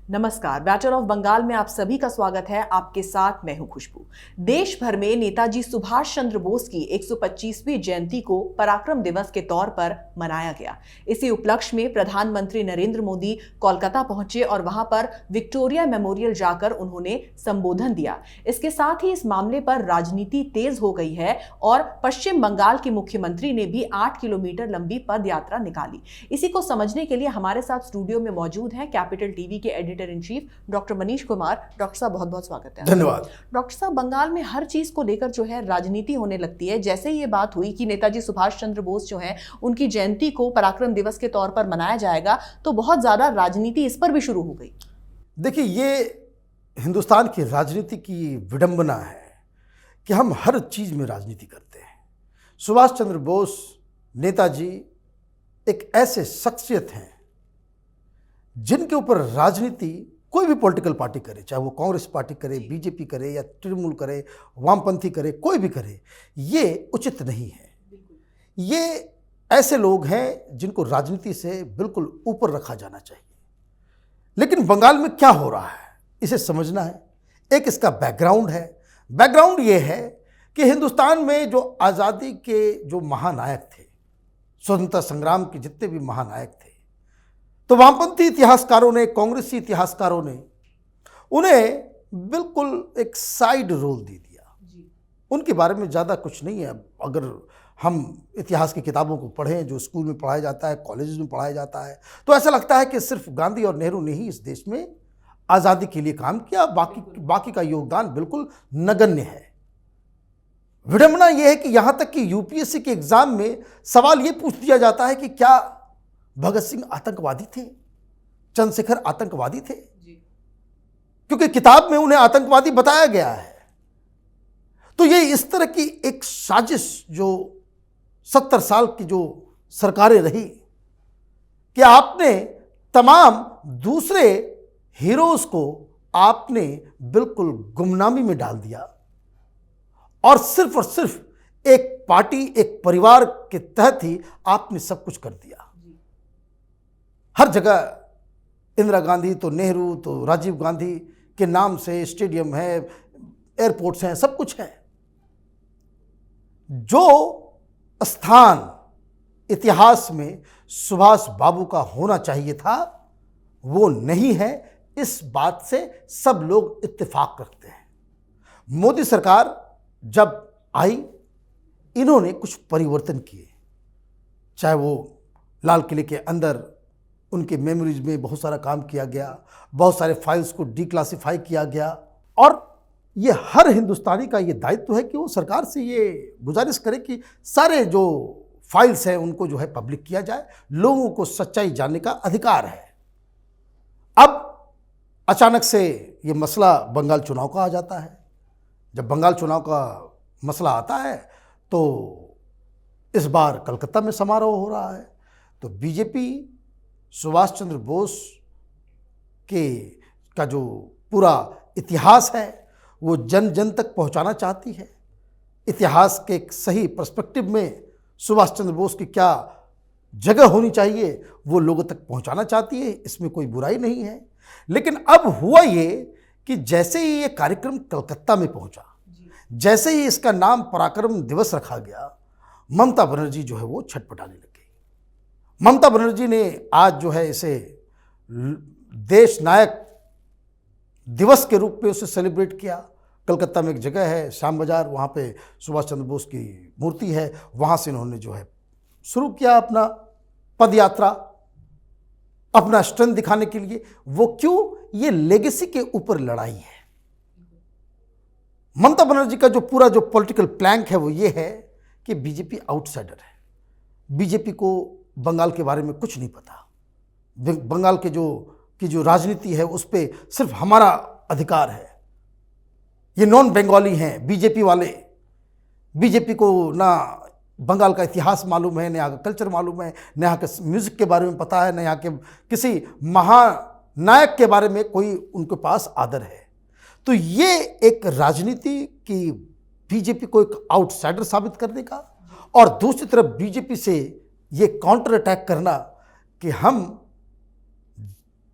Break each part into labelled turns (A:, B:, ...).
A: नमस्कार, battle of Bengal में आप सभी का स्वागत है। आपके साथ मैं हूं खुशबू। देश भर में नेताजी सुभाष चंद्र बोस की 125वीं जयंती को पराक्रम दिवस के तौर पर मनाया गया। इसी उपलक्ष्य में प्रधानमंत्री नरेंद्र मोदी कोलकाता पहुंचे और वहां पर विक्टोरिया मेमोरियल जाकर उन्होंने संबोधन दिया। इसके साथ ही इस मामले पर राजनीति तेज हो गई है और पश्चिम बंगाल के मुख्यमंत्री ने भी 8 किलोमीटर लंबी पद यात्रा निकाली। इसी को समझने के लिए हमारे साथ स्टूडियो में मौजूद हैं कैपिटल टीवी के editor in chief doctor Manish Kumar. Doctor साहब, बहुत बहुत स्वागत है।
B: धन्यवाद।
A: डॉक्टर साहब, बंगाल में हर चीज को लेकर जो है राजनीति होने लगती है। जैसे ये बात हुई कि नेताजी सुभाष चंद्र बोस जो है उनकी जयंती को पराक्रम दिवस के तौर पर मनाया जाएगा, तो बहुत ज्यादा राजनीति इस पर भी शुरू हो गई।
B: देखिए, ये हिंदुस्तान की राजनीति की विडंबना है कि हम हर चीज में राजनीति करते हैं। सुभाष चंद्र बोस नेताजी एक ऐसे शख्सियत हैं जिनके ऊपर राजनीति कोई भी पॉलिटिकल पार्टी करे, चाहे वो कांग्रेस पार्टी करे, बीजेपी करे या तृणमूल करे, वामपंथी करे, कोई भी करे, ये उचित नहीं है। ये ऐसे लोग हैं जिनको राजनीति से बिल्कुल ऊपर रखा जाना चाहिए। लेकिन बंगाल में क्या हो रहा है इसे समझना है। एक इसका बैकग्राउंड है। बैकग्राउंड ये है कि हिंदुस्तान में जो आज़ादी के जो महानायक थे, स्वतंत्रता संग्राम के जितने भी महानायक थे, तो वामपंथी इतिहासकारों ने, कांग्रेसी इतिहासकारों ने उन्हें बिल्कुल एक साइड रोल दे दिया। उनके बारे में ज़्यादा कुछ नहीं है। अगर हम इतिहास की किताबों को पढ़ें जो स्कूल में पढ़ाया जाता है, कॉलेज में पढ़ाया जाता है, तो ऐसा लगता है कि सिर्फ गांधी और नेहरू ने ही इस देश में आज़ादी के लिए काम किया, बाकी का योगदान बिल्कुल नगण्य है। विडंबना यह है कि यहाँ तक कि यूपीएससी के एग्जाम में सवाल ये पूछ दिया जाता है कि क्या भगत सिंह आतंकवादी थे, चंद्रशेखर आतंकवादी थे, क्योंकि किताब में उन्हें आतंकवादी बताया गया है। तो ये इस तरह की एक साजिश जो 70 साल की जो सरकारें रही कि आपने तमाम दूसरे हीरोज को आपने बिल्कुल गुमनामी में डाल दिया और सिर्फ एक पार्टी, एक परिवार के तहत ही आपने सब कुछ कर दिया। हर जगह इंदिरा गांधी तो नेहरू तो राजीव गांधी के नाम से स्टेडियम है, एयरपोर्ट्स हैं, सब कुछ है। जो स्थान इतिहास में सुभाष बाबू का होना चाहिए था वो नहीं है, इस बात से सब लोग इत्तेफाक रखते हैं। मोदी सरकार जब आई, इन्होंने कुछ परिवर्तन किए, चाहे वो लाल किले के अंदर उनके मेमोरीज में बहुत सारा काम किया गया, बहुत सारे फाइल्स को डिक्लासिफाई किया गया, और ये हर हिंदुस्तानी का ये दायित्व है कि वो सरकार से ये गुजारिश करे कि सारे जो फाइल्स हैं उनको जो है पब्लिक किया जाए। लोगों को सच्चाई जानने का अधिकार है। अब अचानक से ये मसला बंगाल चुनाव का आ जाता है। जब बंगाल चुनाव का मसला आता है तो इस बार कलकत्ता में समारोह हो रहा है, तो बीजेपी सुभाष चंद्र बोस का जो पूरा इतिहास है वो जन जन तक पहुंचाना चाहती है। इतिहास के एक सही पर्सपेक्टिव में सुभाष चंद्र बोस की क्या जगह होनी चाहिए वो लोगों तक पहुंचाना चाहती है। इसमें कोई बुराई नहीं है। लेकिन अब हुआ ये कि जैसे ही ये कार्यक्रम कलकत्ता में पहुंचा, जैसे ही इसका नाम पराक्रम दिवस रखा गया, ममता बनर्जी जो है वो छटपटाने लगी। ममता बनर्जी ने आज जो है इसे देश नायक दिवस के रूप में उसे सेलिब्रेट किया। कलकत्ता में एक जगह है श्याम बाजार, वहाँ पे सुभाष चंद्र बोस की मूर्ति है, वहाँ से इन्होंने जो है शुरू किया अपना पद यात्रा, अपना स्ट्रेंथ दिखाने के लिए। वो क्यों? ये लेगेसी के ऊपर लड़ाई है। ममता बनर्जी का जो पूरा जो पॉलिटिकल प्लैंक है वो ये है कि बीजेपी आउटसाइडर है, बीजेपी को बंगाल के बारे में कुछ नहीं पता, बंगाल के की जो राजनीति है उस पर सिर्फ हमारा अधिकार है। ये नॉन बंगाली हैं बीजेपी वाले, बीजेपी को ना बंगाल का इतिहास मालूम है, न यहाँ का कल्चर मालूम है, न यहाँ के म्यूज़िक के बारे में पता है, न यहाँ के किसी महानायक के बारे में कोई उनके पास आदर है। तो ये एक राजनीति की बीजेपी को एक आउटसाइडर साबित करने का, और दूसरी तरफ बीजेपी से ये काउंटर अटैक करना कि हम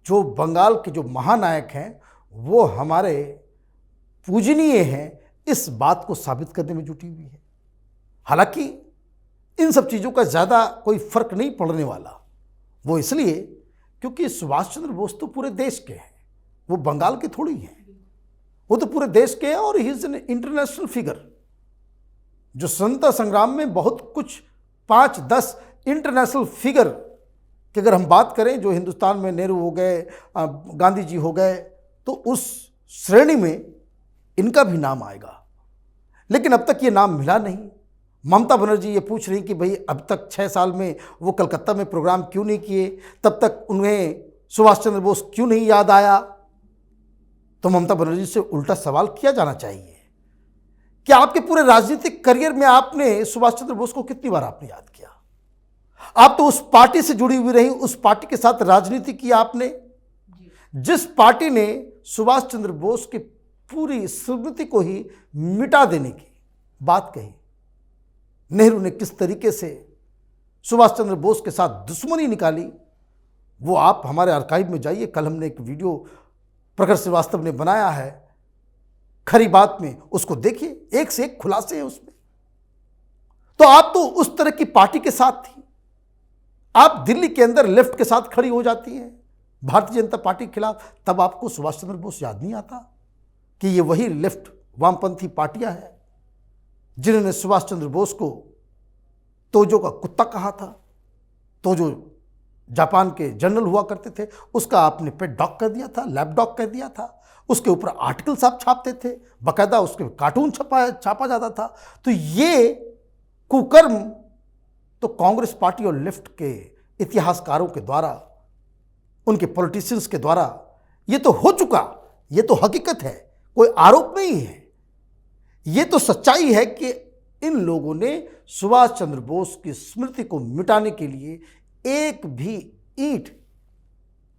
B: जो बंगाल के जो महानायक हैं वो हमारे पूजनीय हैं, इस बात को साबित करने में जुटी हुई है। हालांकि इन सब चीज़ों का ज़्यादा कोई फर्क नहीं पड़ने वाला, वो इसलिए क्योंकि सुभाष चंद्र बोस तो पूरे देश के हैं, वो बंगाल के थोड़ी हैं, वो तो पूरे देश के हैं और he is an international figure, जो स्वतंत्रता संग्राम में बहुत कुछ 5-10 इंटरनेशनल फिगर की अगर हम बात करें, जो हिंदुस्तान में नेहरू हो गए, गांधी जी हो गए, तो उस श्रेणी में इनका भी नाम आएगा। लेकिन अब तक ये नाम मिला नहीं। ममता बनर्जी ये पूछ रही कि भाई अब तक 6 साल में वो कलकत्ता में प्रोग्राम क्यों नहीं किए, तब तक उन्हें सुभाष चंद्र बोस क्यों नहीं याद आया। तो ममता बनर्जी से उल्टा सवाल किया जाना चाहिए कि आपके पूरे राजनीतिक करियर में आपने सुभाष चंद्र बोस को कितनी बार आपने याद किया। आप तो उस पार्टी से जुड़ी हुई रही, उस पार्टी के साथ राजनीति की आपने, जिस पार्टी ने सुभाष चंद्र बोस की पूरी स्मृति को ही मिटा देने की बात कही। नेहरू ने किस तरीके से सुभाष चंद्र बोस के साथ दुश्मनी निकाली, वो आप हमारे आर्काइव में जाइए। कल हमने एक वीडियो प्रखर श्रीवास्तव ने बनाया है खरी बात में, उसको देखिए, एक से एक खुलासे हैं उसमें। तो आप तो उस तरह की पार्टी के साथ थी, आप दिल्ली के अंदर लेफ्ट के साथ खड़ी हो जाती हैं भारतीय जनता पार्टी के खिलाफ, तब आपको सुभाष चंद्र बोस याद नहीं आता कि ये वही लेफ्ट वामपंथी पार्टियां हैं जिन्होंने सुभाष चंद्र बोस को तोजो का कुत्ता कहा था। तोजो जापान के जनरल हुआ करते थे, उसका आपने पेट डॉग कर दिया था, लैप डॉग कर दिया था, उसके ऊपर आर्टिकल्स आप छापते थे, बाकायदा उसके कार्टून छापा जाता था। तो ये कुकर्म तो कांग्रेस पार्टी और लेफ्ट के इतिहासकारों के द्वारा, उनके पॉलिटिशियंस के द्वारा ये तो हो चुका, ये तो हकीकत है, कोई आरोप नहीं है। ये तो सच्चाई है कि इन लोगों ने सुभाष चंद्र बोस की स्मृति को मिटाने के लिए एक भी ईंट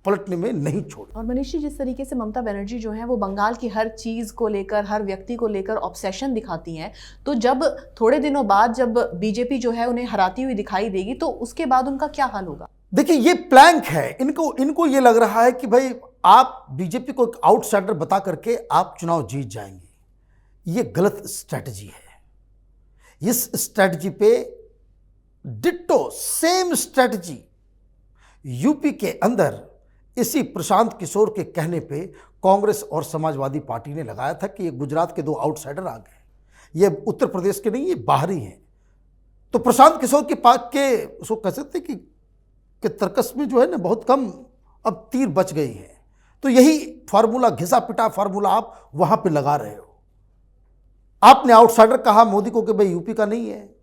B: पलटने में नहीं छोड़ी।
A: और मनीष जी, जिस तरीके से ममता बनर्जी जो है वो बंगाल की हर चीज को लेकर, हर व्यक्ति को लेकर ऑब्सेशन दिखाती हैं, तो जब थोड़े दिनों बाद जब बीजेपी जो है उन्हें हराती हुई दिखाई देगी, तो उसके बाद उनका क्या हाल होगा?
B: देखिए, ये प्लैंक है, इनको ये लग रहा है कि भाई आप बीजेपी को एक आउटसाइडर बता करके आप चुनाव जीत जाएंगे। ये गलत स्ट्रैटेजी है। इस स्ट्रैटेजी पे डिट्टो सेम स्ट्रैटेजी यूपी के अंदर इसी प्रशांत किशोर के कहने पे कांग्रेस और समाजवादी पार्टी ने लगाया था कि ये गुजरात के 2 आउटसाइडर आ गए, ये उत्तर प्रदेश के नहीं, ये बाहरी हैं। तो प्रशांत किशोर के पास के उसको कह सकते कि तर्कस में जो है ना बहुत कम अब तीर बच गई है। तो यही फार्मूला, घिसा पिटा फार्मूला आप वहां पे लगा रहे हो। आपने आउटसाइडर कहा मोदी को कि भाई यूपी का नहीं है,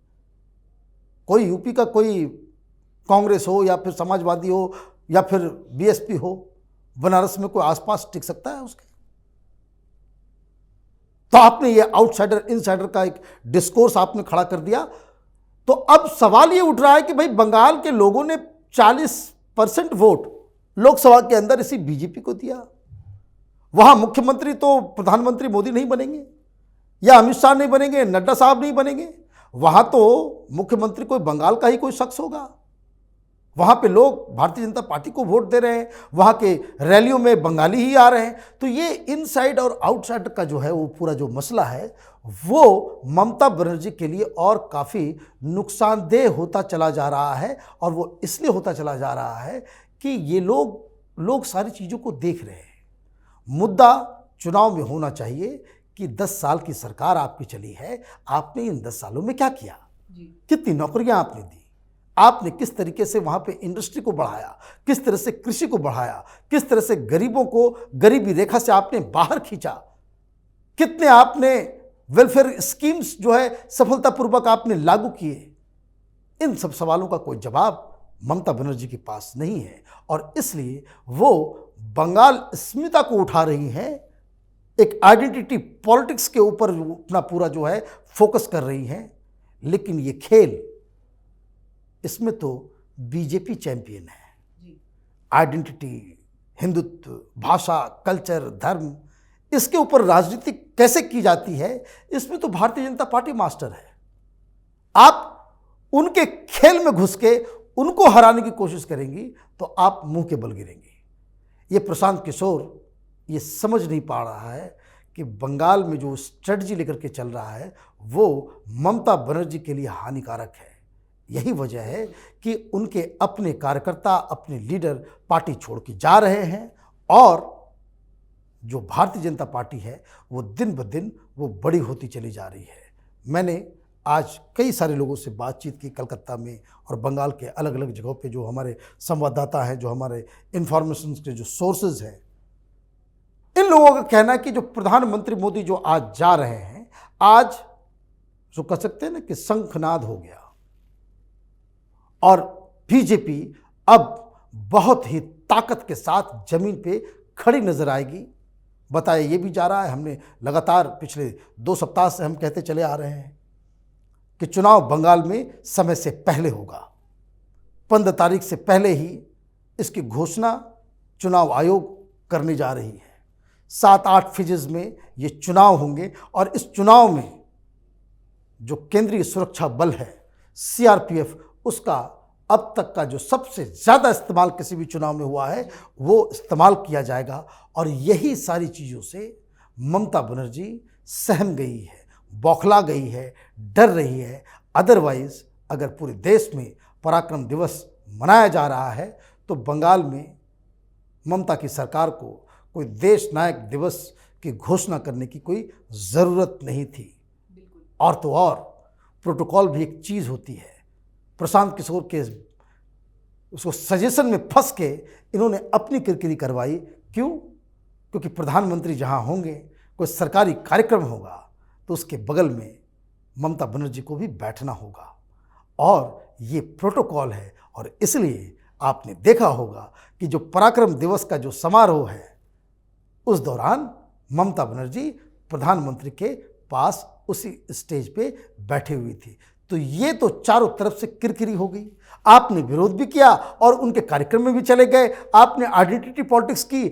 B: कोई यूपी का कोई कांग्रेस हो या फिर समाजवादी हो या फिर बीएसपी हो, बनारस में कोई आसपास टिक सकता है उसके? तो आपने ये आउटसाइडर इनसाइडर का एक डिस्कोर्स आपने खड़ा कर दिया। तो अब सवाल ये उठ रहा है कि भाई बंगाल के लोगों ने 40% वोट लोकसभा के अंदर इसी बीजेपी को दिया। वहां मुख्यमंत्री तो प्रधानमंत्री मोदी नहीं बनेंगे, या अमित शाह नहीं बनेंगे, नड्डा साहब नहीं बनेंगे, वहां तो मुख्यमंत्री कोई बंगाल का ही कोई शख्स होगा। वहां पे लोग भारतीय जनता पार्टी को वोट दे रहे हैं, वहां के रैलियों में बंगाली ही आ रहे हैं। तो ये इनसाइड और आउटसाइड का जो है वो पूरा जो मसला है वो ममता बनर्जी के लिए और काफ़ी नुकसानदेह होता चला जा रहा है। और वो इसलिए होता चला जा रहा है कि ये लोग सारी चीज़ों को देख रहे हैं। मुद्दा चुनाव में होना चाहिए कि 10 साल की सरकार आपकी चली है, आपने इन 10 सालों में क्या किया, कितनी नौकरियां आपने दी, आपने किस तरीके से वहां पे इंडस्ट्री को बढ़ाया, किस तरह से कृषि को बढ़ाया, किस तरह से गरीबों को गरीबी रेखा से आपने बाहर खींचा, कितने आपने वेलफेयर स्कीम्स जो है सफलतापूर्वक आपने लागू किए। इन सब सवालों का कोई जवाब ममता बनर्जी के पास नहीं है और इसलिए वो बंगाल अस्मिता को उठा रही हैं, एक आइडेंटिटी पॉलिटिक्स के ऊपर अपना पूरा जो है फोकस कर रही हैं। लेकिन ये खेल, इसमें तो बीजेपी चैंपियन है। आइडेंटिटी, हिंदुत्व, भाषा, कल्चर, धर्म, इसके ऊपर राजनीति कैसे की जाती है, इसमें तो भारतीय जनता पार्टी मास्टर है। आप उनके खेल में घुस के उनको हराने की कोशिश करेंगी तो आप मुंह के बल गिरेंगे। ये प्रशांत किशोर ये समझ नहीं पा रहा है कि बंगाल में जो स्ट्रेटजी लेकर के चल रहा है वो ममता बनर्जी के लिए हानिकारक है। यही वजह है कि उनके अपने कार्यकर्ता, अपने लीडर पार्टी छोड़ के जा रहे हैं और जो भारतीय जनता पार्टी है वो दिन ब दिन वो बड़ी होती चली जा रही है। मैंने आज कई सारे लोगों से बातचीत की कलकत्ता में और बंगाल के अलग अलग जगहों पे, जो हमारे संवाददाता हैं, जो हमारे इंफॉर्मेशन के जो सोर्सेज हैं, इन लोगों का कहना है कि जो प्रधानमंत्री मोदी जो आज जा रहे हैं, आज जो कह सकते हैं ना कि शंखनाद हो गया और बीजेपी अब बहुत ही ताकत के साथ जमीन पे खड़ी नजर आएगी। बताया ये भी जा रहा है, हमने लगातार पिछले 2 सप्ताह से हम कहते चले आ रहे हैं कि चुनाव बंगाल में समय से पहले होगा। 15 तारीख से पहले ही इसकी घोषणा चुनाव आयोग करने जा रही है। 7-8 फेजेस में ये चुनाव होंगे और इस चुनाव में जो केंद्रीय सुरक्षा बल है सीआरपीएफ, उसका अब तक का जो सबसे ज़्यादा इस्तेमाल किसी भी चुनाव में हुआ है वो इस्तेमाल किया जाएगा। और यही सारी चीज़ों से ममता बनर्जी सहम गई है, बौखला गई है, डर रही है। अदरवाइज अगर पूरे देश में पराक्रम दिवस मनाया जा रहा है तो बंगाल में ममता की सरकार को कोई देश नायक दिवस की घोषणा करने की कोई ज़रूरत नहीं थी। और तो और प्रोटोकॉल भी एक चीज़ होती है। प्रशांत किशोर के उसको सजेशन में फंस के इन्होंने अपनी किरकिरी करवाई। क्यों? क्योंकि प्रधानमंत्री जहाँ होंगे, कोई सरकारी कार्यक्रम होगा तो उसके बगल में ममता बनर्जी को भी बैठना होगा और ये प्रोटोकॉल है। और इसलिए आपने देखा होगा कि जो पराक्रम दिवस का जो समारोह है उस दौरान ममता बनर्जी प्रधानमंत्री के पास उसी स्टेज पे बैठी हुई थी। तो ये तो चारों तरफ से किरकिरी हो गई। आपने विरोध भी किया और उनके कार्यक्रम में भी चले गए, आपने आइडेंटिटी पॉलिटिक्स की,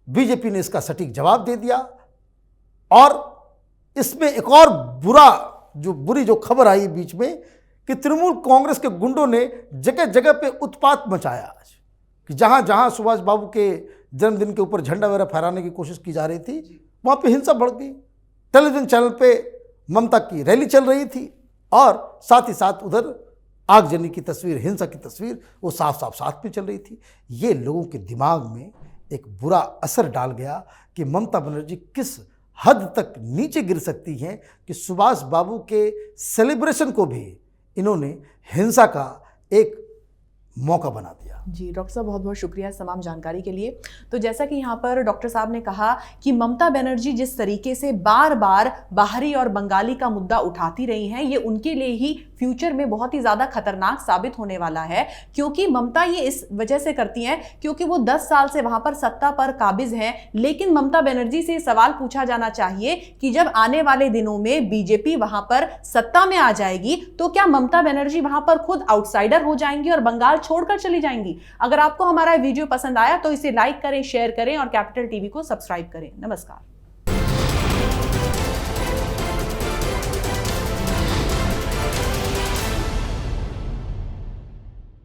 B: बीजेपी ने इसका सटीक जवाब दे दिया। और इसमें एक और बुरी जो खबर आई बीच में कि तृणमूल कांग्रेस के गुंडों ने जगह जगह पे उत्पात मचाया आज, कि जहां जहां सुभाष बाबू के जन्मदिन के ऊपर झंडा वगैरह फहराने की कोशिश की जा रही थी वहां पे हिंसा बढ़ गई। टेलीविजन चैनल पे ममता की रैली चल रही थी और साथ ही साथ उधर आगजनी की तस्वीर, हिंसा की तस्वीर वो साथ में चल रही थी। ये लोगों के दिमाग में एक बुरा असर डाल गया कि ममता बनर्जी किस हद तक नीचे गिर सकती हैं कि सुभाष बाबू के सेलिब्रेशन को भी इन्होंने हिंसा का एक मौका बना दिया।
A: जी डॉक्टर साहब, बहुत बहुत शुक्रिया इस तमाम जानकारी के लिए। तो जैसा कि यहाँ पर डॉक्टर साहब ने कहा कि ममता बनर्जी जिस तरीके से बार बार बाहरी और बंगाली का मुद्दा उठाती रही हैं, ये उनके लिए ही फ्यूचर में बहुत ही ज़्यादा खतरनाक साबित होने वाला है। क्योंकि ममता ये इस वजह से करती हैं क्योंकि वो 10 साल से वहाँ पर सत्ता पर काबिज हैं। लेकिन ममता बनर्जी से सवाल पूछा जाना चाहिए कि जब आने वाले दिनों में बीजेपी वहाँ पर सत्ता में आ जाएगी तो क्या ममता बनर्जी वहाँ पर खुद आउटसाइडर हो जाएंगी और बंगाल छोड़कर चली जाएंगी? अगर आपको हमारा वीडियो पसंद आया तो इसे लाइक करें, शेयर करें और कैपिटल टीवी को सब्सक्राइब करें। नमस्कार।